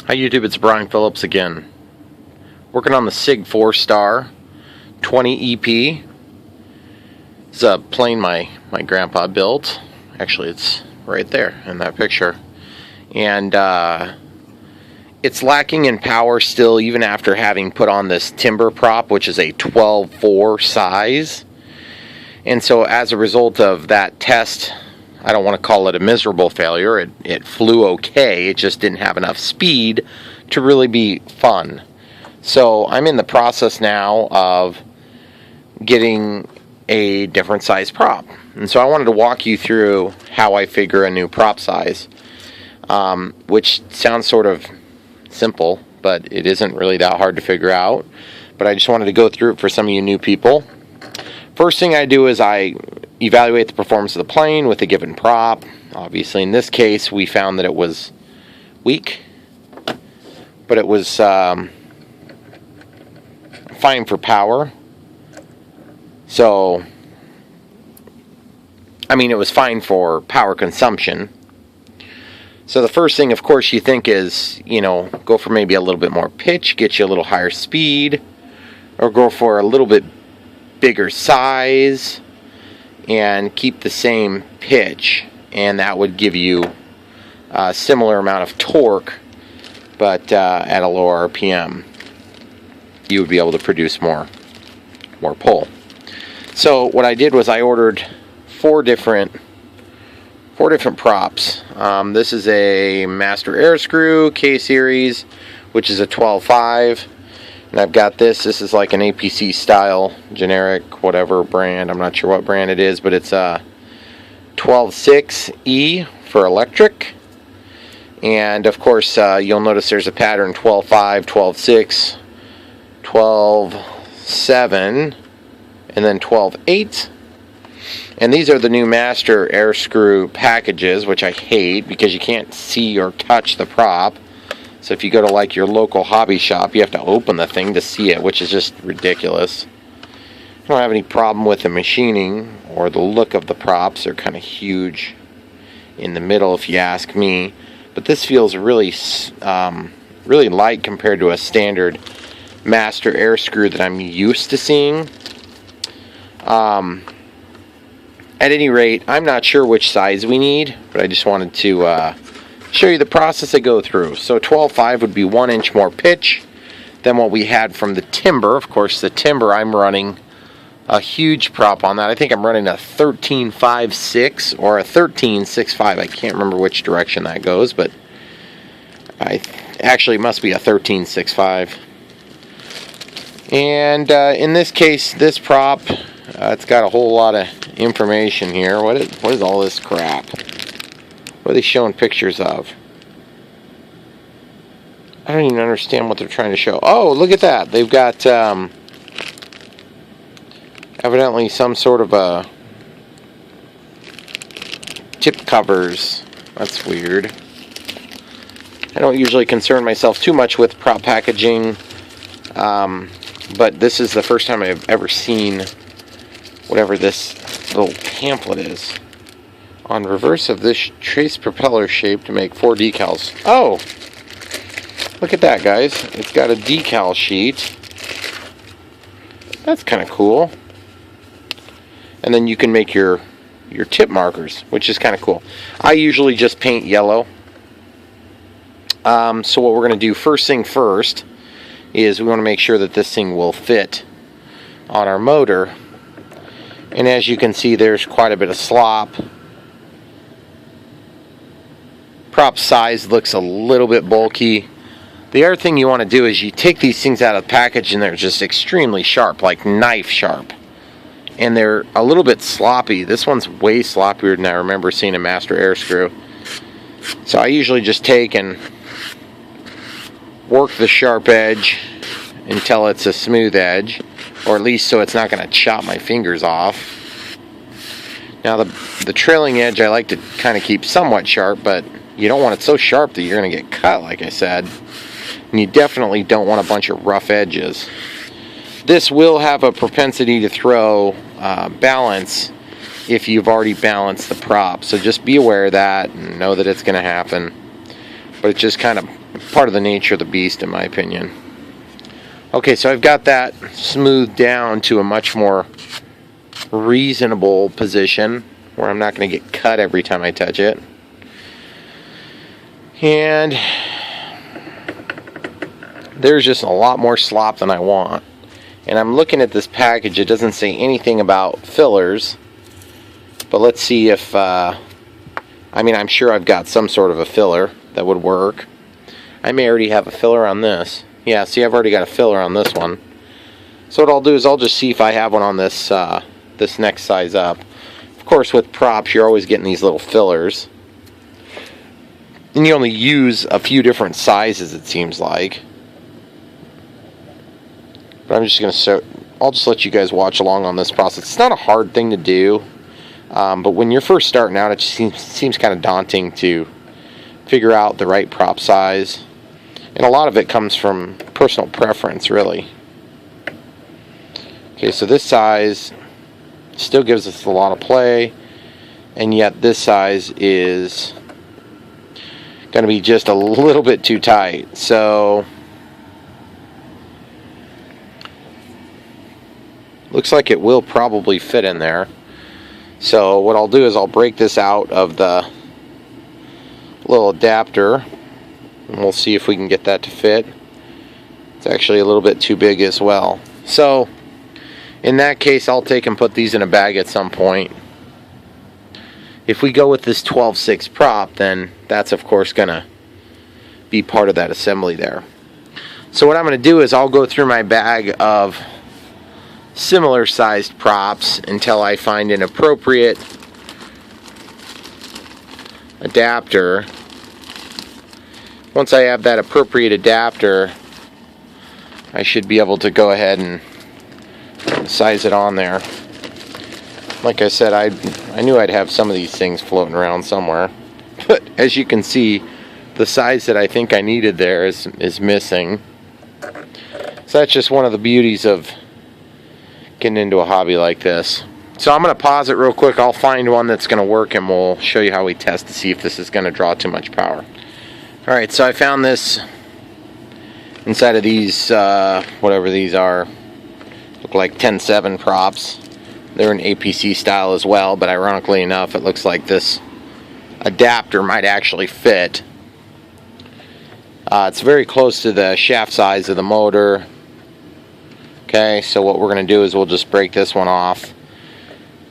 Hi YouTube, it's Brian Phillips again. Working on the SIG 4-star 20 EP. It's a plane my grandpa built. Actually, it's right there in that picture. And it's lacking in power still, even after having put on this timber prop, which is a 12.4 size. And so as a result of that test, I don't want to call it a miserable failure. It flew okay. It just didn't have enough speed to really be fun. So I'm in the process now of getting a different size prop. And so I wanted to walk you through how I figure a new prop size, which sounds sort of simple, but it isn't really that hard to figure out. But I just wanted to go through it for some of you new people. First thing I do is I evaluate the performance of the plane with a given prop. Obviously, in this case, we found that it was weak, but it was fine for power. So, I mean, it was fine for power consumption. So the first thing, of course, you think is, go for maybe a little bit more pitch, get you a little higher speed, or go for a little bit bigger size and keep the same pitch, and that would give you a similar amount of torque, but at a lower RPM you would be able to produce more pull. So what I did was I ordered four different props. This is a Master Air Screw K-Series, which is a 12.5. And I've got this is like an APC style, generic, whatever brand. I'm not sure what brand it is, but it's a 12.6E for electric. And of course, you'll notice there's a pattern 12.5, 12.6, 12.7, and then 12.8. And these are the new Master Air Screw packages, which I hate because you can't see or touch the prop. So if you go to like your local hobby shop, you have to open the thing to see it, which is just ridiculous. I don't have any problem with the machining or the look of the props. They're kind of huge in the middle, if you ask me. But this feels really light compared to a standard Master Air Screw that I'm used to seeing. At any rate, I'm not sure which size we need, but I just wanted to show you the process I go through. So 12.5 would be 1 inch more pitch than what we had from the timber. Of course, the timber, I'm running a huge prop on that. I think I'm running a 13.56 or a 13.65. I can't remember which direction that goes, but actually it must be a 13.65. And in this case, this prop, it's got a whole lot of information here. What is all this crap? What are they showing pictures of? I don't even understand what they're trying to show. Oh, look at that. They've got evidently some sort of a tip covers. That's weird. I don't usually concern myself too much with prop packaging, but this is the first time I've ever seen whatever this little pamphlet is. On reverse of this trace propeller shape to make 4 decals. Oh! Look at that, guys. It's got a decal sheet. That's kind of cool. And then you can make your tip markers, which is kind of cool. I usually just paint yellow. So what we're going to do first thing first is we want to make sure that this thing will fit on our motor. And as you can see, there's quite a bit of slop. Prop size looks a little bit bulky. The other thing you want to do is you take these things out of the package and they're just extremely sharp, like knife sharp. And they're a little bit sloppy. This one's way sloppier than I remember seeing a Master Air Screw. So I usually just take and work the sharp edge until it's a smooth edge, or at least so it's not going to chop my fingers off. Now the trailing edge I like to kind of keep somewhat sharp, but you don't want it so sharp that you're going to get cut, like I said. And you definitely don't want a bunch of rough edges. This will have a propensity to throw balance if you've already balanced the prop. So just be aware of that and know that it's going to happen. But it just kind of part of the nature of the beast, in my opinion. Okay, so I've got that smoothed down to a much more reasonable position where I'm not going to get cut every time I touch it. And there's just a lot more slop than I want. And I'm looking at this package. It doesn't say anything about fillers. But let's see if, I'm sure I've got some sort of a filler that would work. I may already have a filler on this. Yeah, see, I've already got a filler on this one. So what I'll do is I'll just see if I have one on this, this next size up. Of course, with props, you're always getting these little fillers. And you only use a few different sizes, it seems like. But I'm just going to I'll just let you guys watch along on this process. It's not a hard thing to do. But when you're first starting out, it just seems kind of daunting to figure out the right prop size. And a lot of it comes from personal preference, really. Okay, so this size still gives us a lot of play, and yet this size is going to be just a little bit too tight. So looks like it will probably fit in there. So what I'll do is I'll break this out of the little adapter, and we'll see if we can get that to fit. It's actually a little bit too big as well. So in that case, I'll take and put these in a bag at some point. If we go with this 12/6 prop, then that's of course going to be part of that assembly there. So what I'm going to do is I'll go through my bag of similar sized props until I find an appropriate adapter. Once I have that appropriate adapter, I should be able to go ahead and size it on there. Like I said, I knew I'd have some of these things floating around somewhere. But as you can see, the size that I think I needed there is missing. So that's just one of the beauties of getting into a hobby like this. So I'm going to pause it real quick. I'll find one that's going to work, and we'll show you how we test to see if this is going to draw too much power. Alright, so I found this inside of these, whatever these are, look like 10/7 props. They're in APC style as well, but ironically enough, it looks like this adapter might actually fit. It's very close to the shaft size of the motor. Okay, so what we're going to do is we'll just break this one off.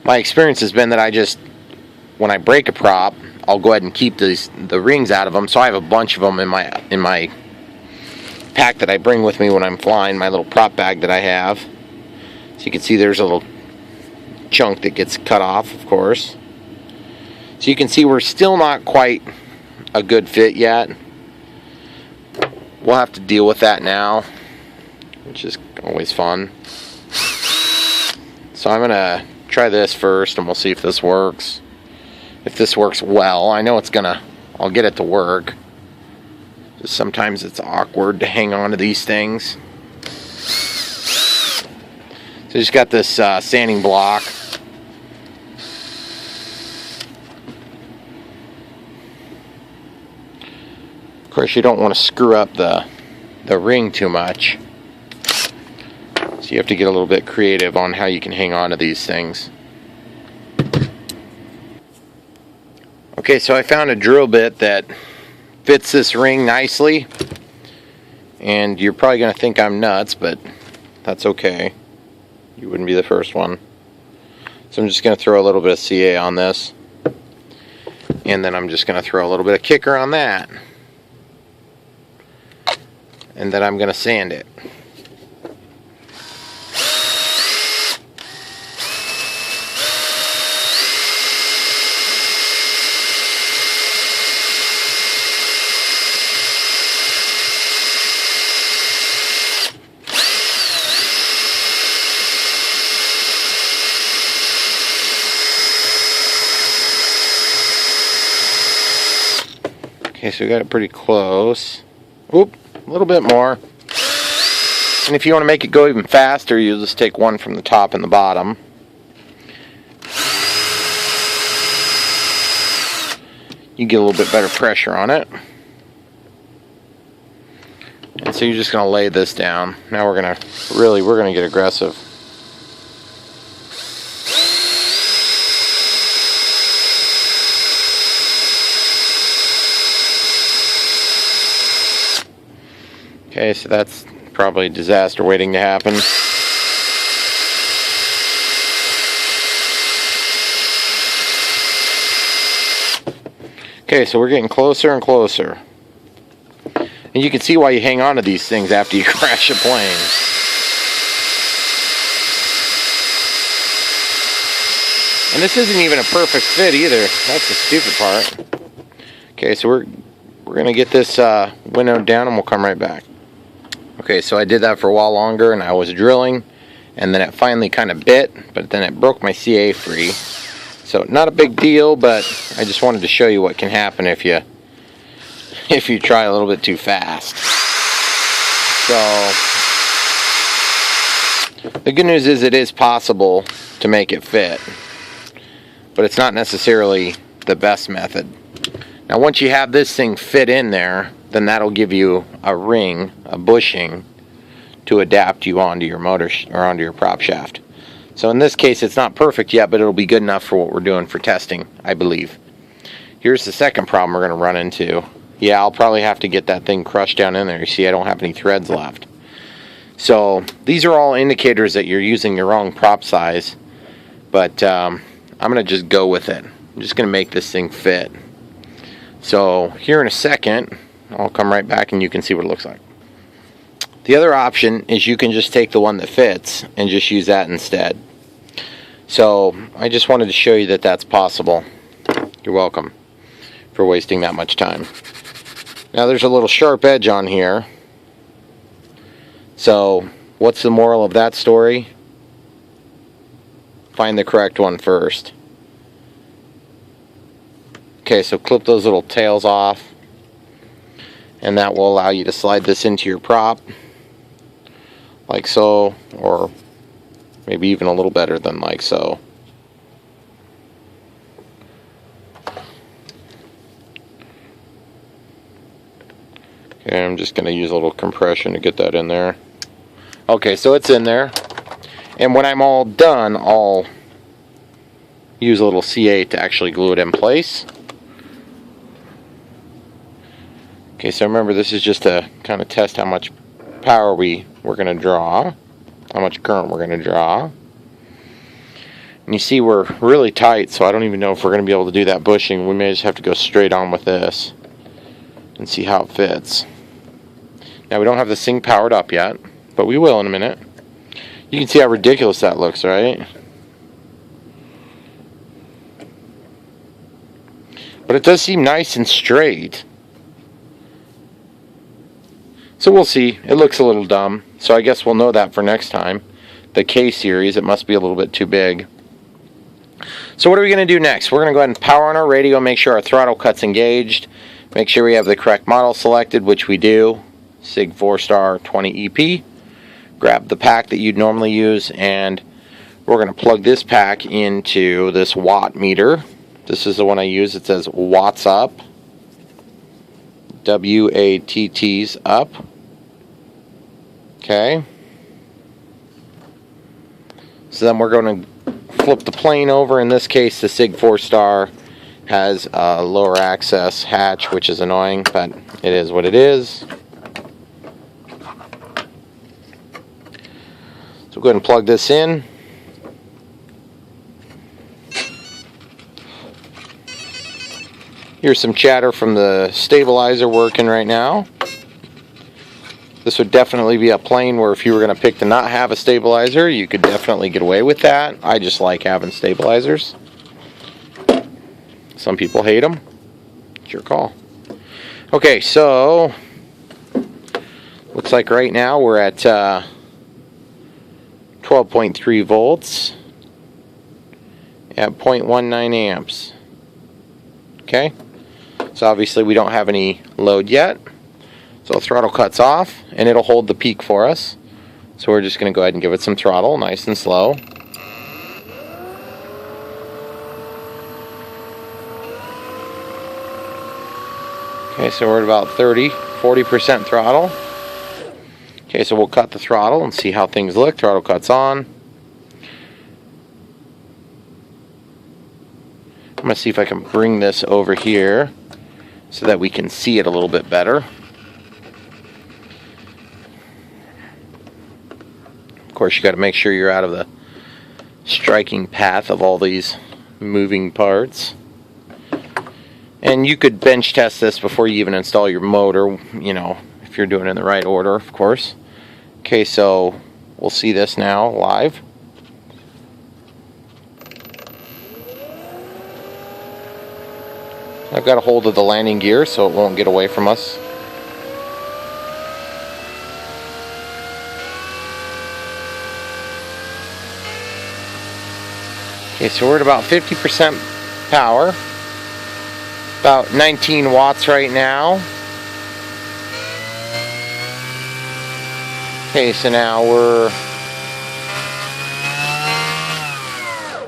My experience has been that when I break a prop, I'll go ahead and keep the rings out of them. So I have a bunch of them in my pack that I bring with me when I'm flying, my little prop bag that I have. So you can see there's a little chunk that gets cut off, of course. So you can see we're still not quite a good fit yet. We'll have to deal with that now, which is always fun. So I'm gonna try this first, and we'll see if this works. If this works well, I know I'll get it to work. Just sometimes it's awkward to hang on to these things. So just got this sanding block. Of course, you don't want to screw up the ring too much. So you have to get a little bit creative on how you can hang on to these things. Okay, so I found a drill bit that fits this ring nicely. And you're probably going to think I'm nuts, but that's okay. You wouldn't be the first one. So I'm just going to throw a little bit of CA on this. And then I'm just going to throw a little bit of kicker on that. And then I'm going to sand it. Okay, so we got it pretty close. Oop, a little bit more. And if you want to make it go even faster, you'll just take one from the top and the bottom. You get a little bit better pressure on it. And so you're just going to lay this down. Now we're going to get aggressive. Okay, so that's probably a disaster waiting to happen. Okay, so we're getting closer and closer. And you can see why you hang on to these things after you crash a plane. And this isn't even a perfect fit either. That's the stupid part. Okay, so we're going to get this winnowed down and we'll come right back. Okay, so I did that for a while longer and I was drilling. And then it finally kind of bit, but then it broke my CA free. So not a big deal, but I just wanted to show you what can happen if you try a little bit too fast. So the good news is it is possible to make it fit, but it's not necessarily the best method. Now once you have this thing fit in there, then that'll give you a ring, a bushing, to adapt you onto your motor or onto your prop shaft. So in this case it's not perfect yet, but it'll be good enough for what we're doing for testing, I believe. Here's the second problem we're going to run into. Yeah, I'll probably have to get that thing crushed down in there. You see, I don't have any threads left. So these are all indicators that you're using the wrong prop size, but I'm going to just go with it. I'm just going to make this thing fit. So here in a second, I'll come right back and you can see what it looks like. The other option is you can just take the one that fits and just use that instead. So I just wanted to show you that that's possible. You're welcome for wasting that much time. Now there's a little sharp edge on here. So what's the moral of that story? Find the correct one first. Okay, so clip those little tails off. And that will allow you to slide this into your prop. Like so, or maybe even a little better than like so. Okay, I'm just going to use a little compression to get that in there. Okay, so it's in there. And when I'm all done, I'll use a little CA to actually glue it in place. Okay, so remember this is just to kind of test how much power we're going to draw, how much current we're going to draw. And you see we're really tight, so I don't even know if we're going to be able to do that bushing. We may just have to go straight on with this and see how it fits. Now we don't have this thing powered up yet, but we will in a minute. You can see how ridiculous that looks, right? But it does seem nice and straight. So we'll see. It looks a little dumb, so I guess we'll know that for next time. The K series, it must be a little bit too big. So what are we going to do next? We're going to go ahead and power on our radio, make sure our throttle cut's engaged, make sure we have the correct model selected, which we do. SIG 4-star 20 EP. Grab the pack that you'd normally use, and we're going to plug this pack into this watt meter. This is the one I use. It says watts up. WATT's up. Okay. So then we're going to flip the plane over. In this case, the SIG 4-star has a lower access hatch, which is annoying, but it is what it is. So go ahead and plug this in. Here's some chatter from the stabilizer working right now. This would definitely be a plane where if you were going to pick to not have a stabilizer, you could definitely get away with that. I just like having stabilizers. Some people hate them. It's your call. Okay, so looks like right now we're at 12.3 volts at 0.19 amps. Okay, so obviously we don't have any load yet. So throttle cuts off and it'll hold the peak for us. So we're just going to go ahead and give it some throttle, nice and slow. Okay, so we're at about 40% throttle. Okay, so we'll cut the throttle and see how things look. Throttle cuts on. I'm going to see if I can bring this over here so that we can see it a little bit better. Of course, you got to make sure you're out of the striking path of all these moving parts. And you could bench test this before you even install your motor, you know, if you're doing it in the right order, of course. Okay, so we'll see this now live. I've got a hold of the landing gear so it won't get away from us. Okay, so we're at about 50% power. About 19 watts right now. Okay, so now we're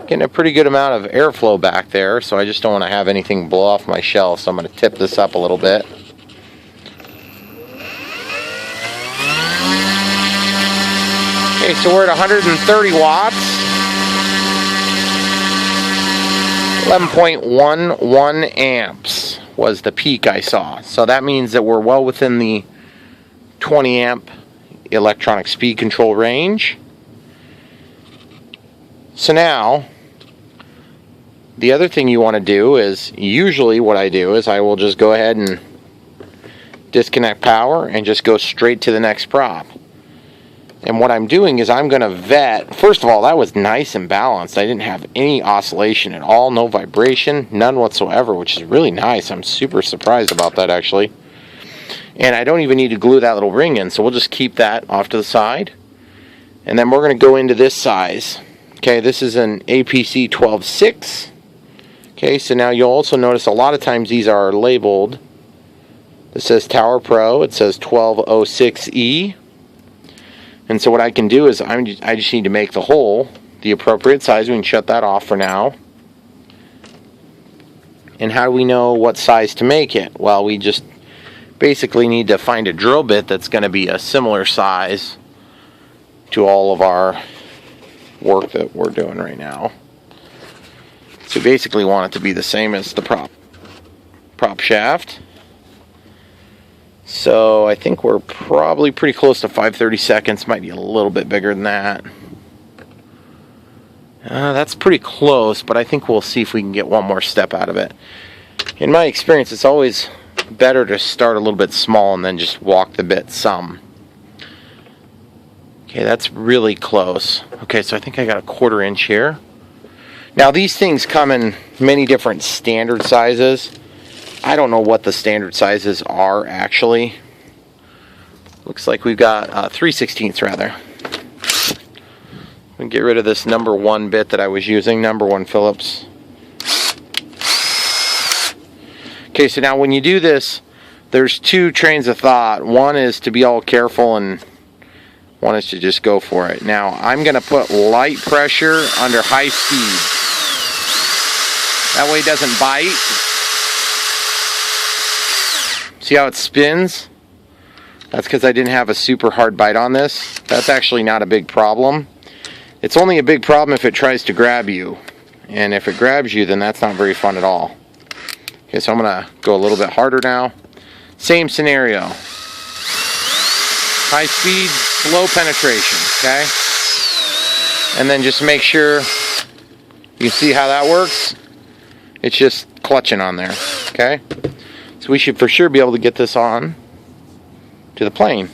getting a pretty good amount of airflow back there, so I just don't want to have anything blow off my shelf, so I'm going to tip this up a little bit. Okay, so we're at 130 watts. 11.11 amps was the peak I saw. So that means that we're well within the 20 amp electronic speed control range. So now, the other thing you want to do is, usually what I do is I will just go ahead and disconnect power and just go straight to the next prop. And what I'm doing is I'm going to vet. First of all, that was nice and balanced. I didn't have any oscillation at all, no vibration, none whatsoever, which is really nice. I'm super surprised about that, actually. And I don't even need to glue that little ring in, so we'll just keep that off to the side. And then we're going to go into this size. Okay, this is an APC 12.6. Okay, so now you'll also notice a lot of times these are labeled. This says Tower Pro, it says 1206E. And so what I can do is I just need to make the hole the appropriate size. We can shut that off for now. And how do we know what size to make it? Well, we just basically need to find a drill bit that's going to be a similar size to all of our work that we're doing right now. So we basically want it to be the same as the prop shaft. So I think we're probably pretty close to 5/32, might be a little bit bigger than that. That's pretty close, but I think we'll see if we can get one more step out of it. In my experience, it's always better to start a little bit small and then just walk the bit some. Okay, that's really close. Okay, so I think I got a 1/4 inch here. Now these things come in many different standard sizes. I don't know what the standard sizes are actually. Looks like we've got 3/16 rather. I'm gonna get rid of this number 1 bit that I was using, number 1 Phillips. Okay, so now when you do this, there's 2 trains of thought. One is to be all careful and one is to just go for it. Now I'm gonna put light pressure under high speed. That way it doesn't bite. See how it spins? That's because I didn't have a super hard bite on this. That's actually not a big problem. It's only a big problem if it tries to grab you. And if it grabs you, then that's not very fun at all. Okay, so I'm going to go a little bit harder now. Same scenario. High speed, slow penetration, okay? And then just make sure you see how that works. It's just clutching on there, okay? So we should for sure be able to get this on to the plane.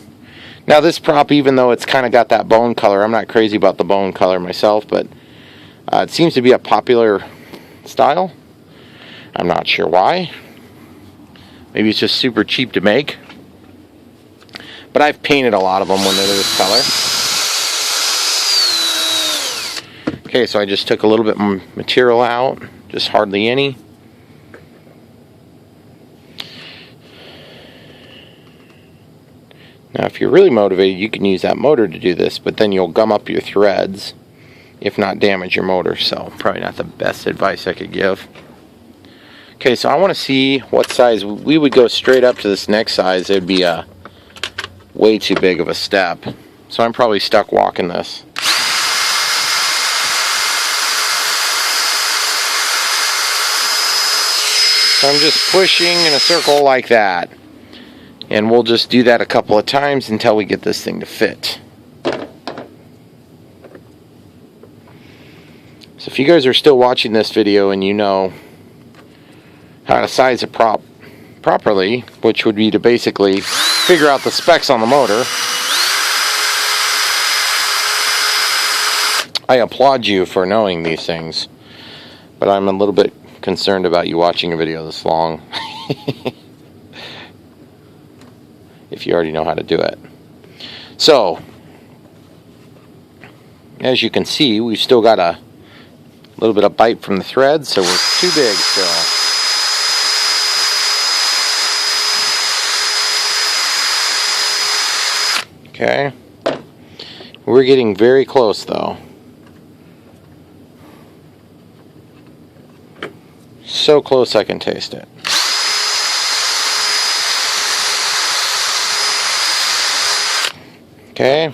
Now this prop, even though it's kind of got that bone color, I'm not crazy about the bone color myself, but it seems to be a popular style. I'm not sure why. Maybe it's just super cheap to make. But I've painted a lot of them when they're this color. Okay, so I just took a little bit more material out, just hardly any. Now if you're really motivated, you can use that motor to do this, but then you'll gum up your threads, if not damage your motor, so probably not the best advice I could give. Okay, so I want to see what size. We would go straight up to this next size. It would be a way too big of a step. So I'm probably stuck walking this. So I'm just pushing in a circle like that. And we'll just do that a couple of times until we get this thing to fit. So if you guys are still watching this video and you know how to size a prop properly, which would be to basically figure out the specs on the motor, I applaud you for knowing these things. But I'm a little bit concerned about you watching a video this long. If you already know how to do it. So, as you can see, we've still got a little bit of bite from the thread, so we're too big still. Okay. We're getting very close though. So close I can taste it. Okay.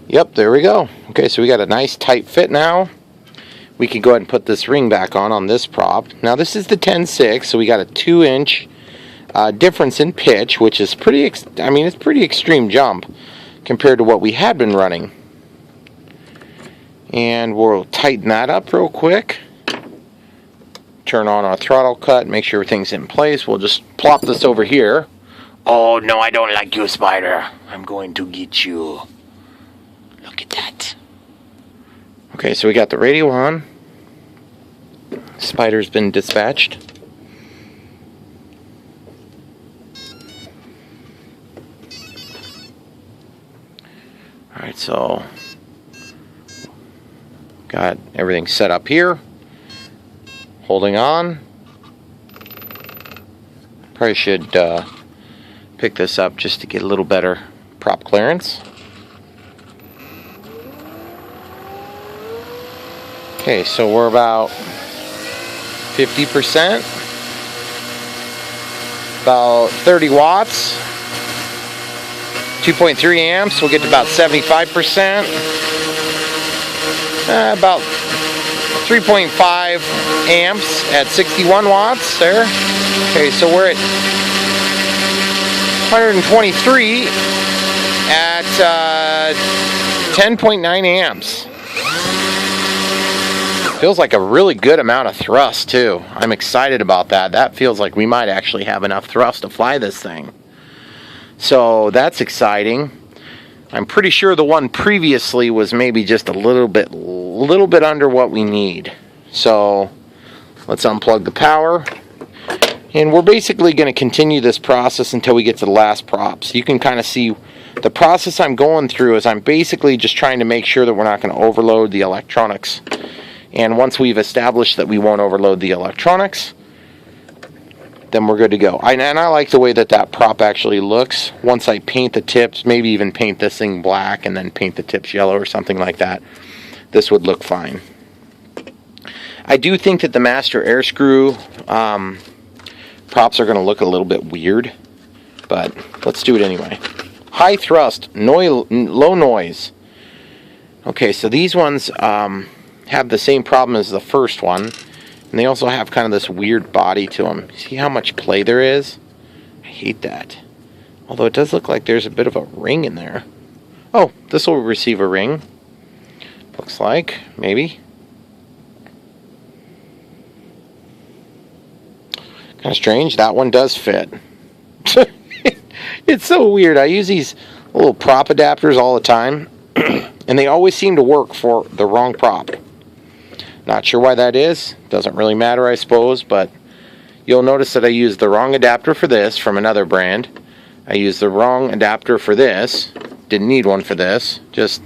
Yep, there we go. Okay, so we got a nice tight fit now. We can go ahead and put this ring back on this prop. Now this is the 10.6, so we got a 2-inch difference in pitch, which is pretty, it's pretty extreme jump compared to what we had been running. And we'll tighten that up real quick. Turn on our throttle cut, make sure everything's in place. We'll just plop this over here. Oh, no, I don't like you, Spider. I'm going to get you. Look at that. Okay, so we got the radio on. Spider's been dispatched. Alright, so got everything set up here. Holding on. Probably should pick this up just to get a little better prop clearance. Okay, so we're about 50%, about 30 watts, 2.3 amps, we'll get to about 75%, about 3.5 amps at 61 watts there. Okay, so we're at 123 at 10.9 amps. Feels like a really good amount of thrust too. I'm excited about that. That feels like we might actually have enough thrust to fly this thing. So that's exciting. I'm pretty sure the one previously was maybe just a little bit under what we need. So let's unplug the power. And we're basically going to continue this process until we get to the last prop. So you can kind of see the process I'm going through is I'm basically just trying to make sure that we're not going to overload the electronics. And once we've established that we won't overload the electronics, then we're good to go. And I like the way that that prop actually looks. Once I paint the tips, maybe even paint this thing black and then paint the tips yellow or something like that, this would look fine. I do think that the master air screw props are going to look a little bit weird, but let's do it anyway. High thrust, low noise. Okay, so these ones have the same problem as the first one, and they also have kind of this weird body to them. See how much play there is? I hate that. Although it does look like there's a bit of a ring in there. Oh, this will receive a ring. Looks like, maybe. Kind of strange. That one does fit. It's so weird. I use these little prop adapters all the time, and they always seem to work for the wrong prop. Not sure why that is. Doesn't really matter, I suppose, but you'll notice that I used the wrong adapter for this from another brand. I used the wrong adapter for this. Didn't need one for this. Just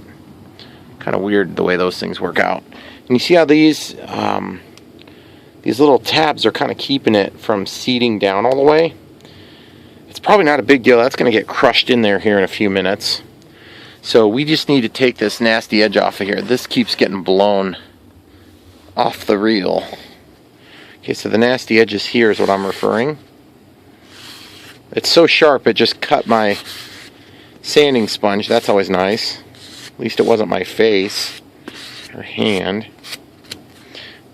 kind of weird the way those things work out. And you see how these little tabs are kind of keeping it from seating down all the way. It's probably not a big deal. That's going to get crushed in there here in a few minutes. So we just need to take this nasty edge off of here. This keeps getting blown off the reel. Okay, so the nasty edges here is what I'm referring. It's so sharp it just cut my sanding sponge. That's always nice. At least it wasn't my face or hand.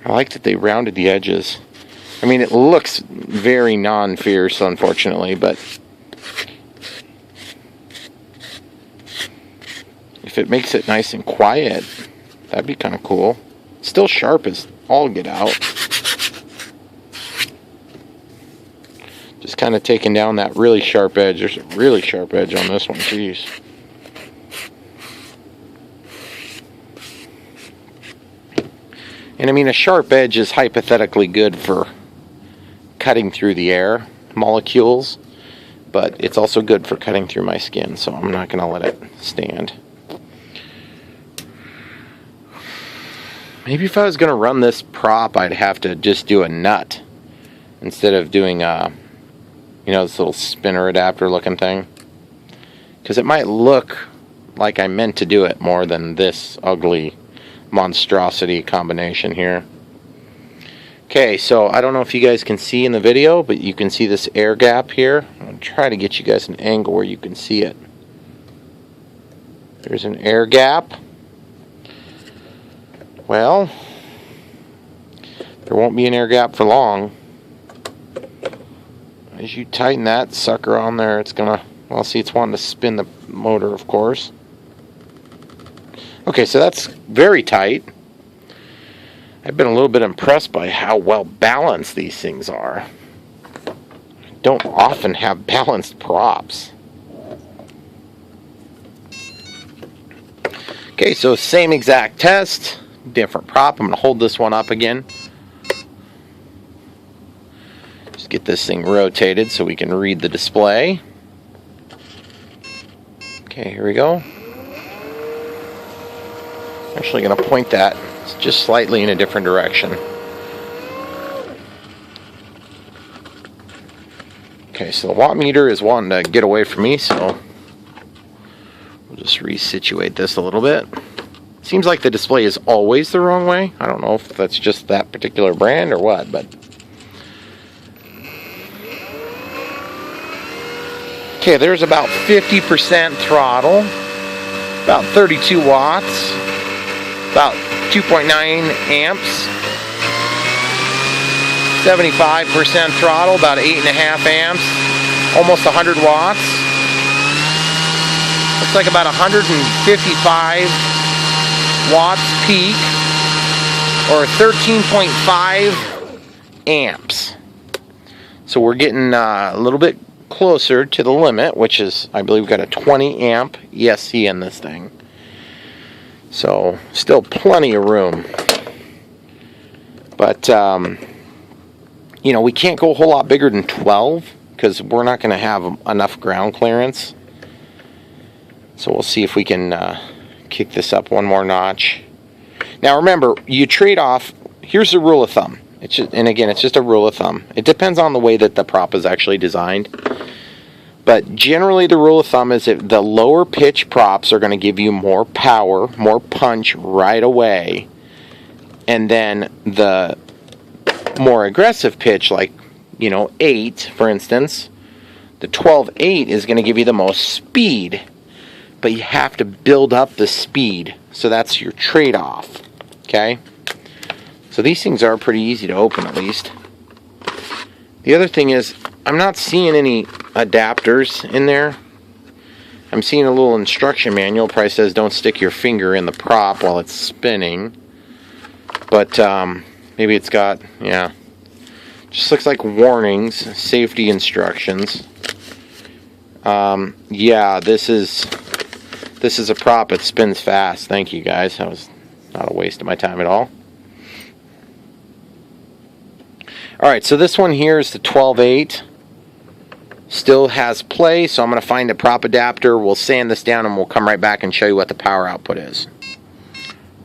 I like that they rounded the edges. I mean, it looks very non-fierce, unfortunately, but if it makes it nice and quiet, that'd be kind of cool. Still sharp as all get out. Just kind of taking down that really sharp edge. There's a really sharp edge on this one, jeez. And I mean, a sharp edge is hypothetically good for cutting through the air molecules, but it's also good for cutting through my skin, so I'm not going to let it stand. Maybe if I was going to run this prop, I'd have to just do a nut instead of doing this little spinner adapter looking thing, because it might look like I meant to do it more than this ugly monstrosity combination here. Okay, so I don't know if you guys can see in the video, but you can see this air gap here. I'm going to try to get you guys an angle where you can see it. There's an air gap. Well, there won't be an air gap for long. As you tighten that sucker on there, it's gonna, well, see, it's wanting to spin the motor, of course. Okay, so that's very tight. I've been a little bit impressed by how well balanced these things are. I don't often have balanced props. Okay, so same exact test, different prop. I'm going to hold this one up again. Just get this thing rotated so we can read the display. Okay, here we go. I'm actually going to point that just slightly in a different direction. Okay, so the watt meter is wanting to get away from me, so we'll just resituate this a little bit. Seems like the display is always the wrong way. I don't know if that's just that particular brand or what, but okay, there's about 50% throttle, about 32 watts, about 2.9 amps, 75% throttle, about 8.5 amps, almost 100 watts. Looks like about 155 watts peak, or 13.5 amps. So we're getting a little bit closer to the limit, which is, I believe, we've got a 20 amp ESC in this thing. So still plenty of room. But, we can't go a whole lot bigger than 12 because we're not going to have enough ground clearance. So we'll see if we can kick this up one more notch. Now remember, you trade off, here's the rule of thumb. And again, it's just a rule of thumb. It depends on the way that the prop is actually designed. But generally the rule of thumb is that the lower pitch props are going to give you more power, more punch right away. And then the more aggressive pitch, like, 8, for instance, the 12-8 is going to give you the most speed. But you have to build up the speed. So that's your trade-off. Okay? So these things are pretty easy to open, at least. The other thing is, I'm not seeing any adapters in there. I'm seeing a little instruction manual. Probably says don't stick your finger in the prop while it's spinning. But maybe it's got, just looks like warnings, safety instructions. This is a prop that spins fast. Thank you, guys. That was not a waste of my time at all. Alright, so this one here is the 12-8. Still has play, so I'm going to find a prop adapter. We'll sand this down and we'll come right back and show you what the power output is.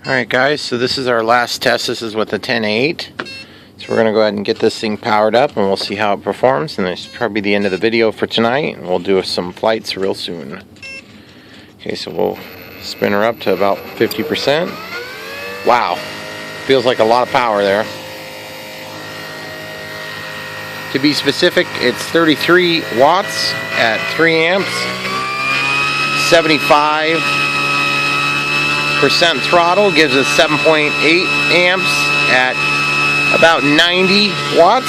Alright guys, so this is our last test. This is with the 10-8. So we're going to go ahead and get this thing powered up and we'll see how it performs. And this is probably the end of the video for tonight. And we'll do some flights real soon. Okay, so we'll spin her up to about 50%. Wow, feels like a lot of power there. To be specific, it's 33 watts at 3 amps, 75% throttle gives us 7.8 amps at about 90 watts.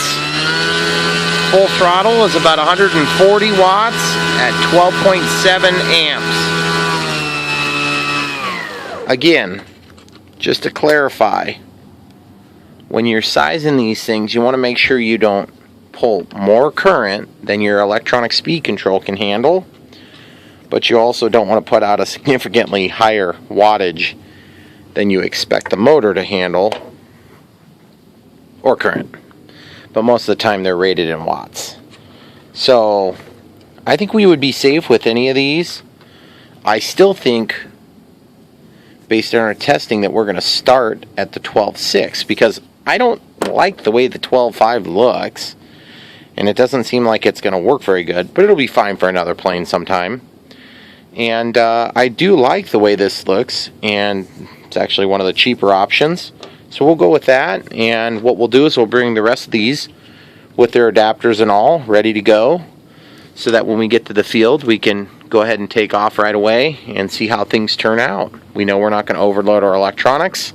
Full throttle is about 140 watts at 12.7 amps. Again, just to clarify, when you're sizing these things, you want to make sure you don't pull more current than your electronic speed control can handle, but you also don't want to put out a significantly higher wattage than you expect the motor to handle, or current. But most of the time they're rated in watts. So I think we would be safe with any of these. I still think, based on our testing, that we're going to start at the 12.6 because I don't like the way the 12.5 looks, and it doesn't seem like it's going to work very good, but it'll be fine for another plane sometime. And I do like the way this looks, and it's actually one of the cheaper options. So we'll go with that, and what we'll do is we'll bring the rest of these with their adapters and all ready to go, so that when we get to the field we can go ahead and take off right away and see how things turn out. We know we're not going to overload our electronics,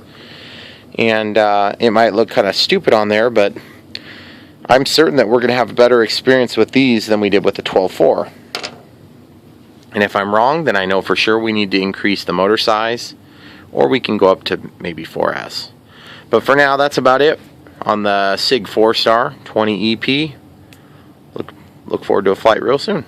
and it might look kind of stupid on there, but I'm certain that we're going to have a better experience with these than we did with the 12.4. And if I'm wrong, then I know for sure we need to increase the motor size, or we can go up to maybe 4S. But for now, that's about it on the SIG 4-Star 20 EP. Look forward to a flight real soon.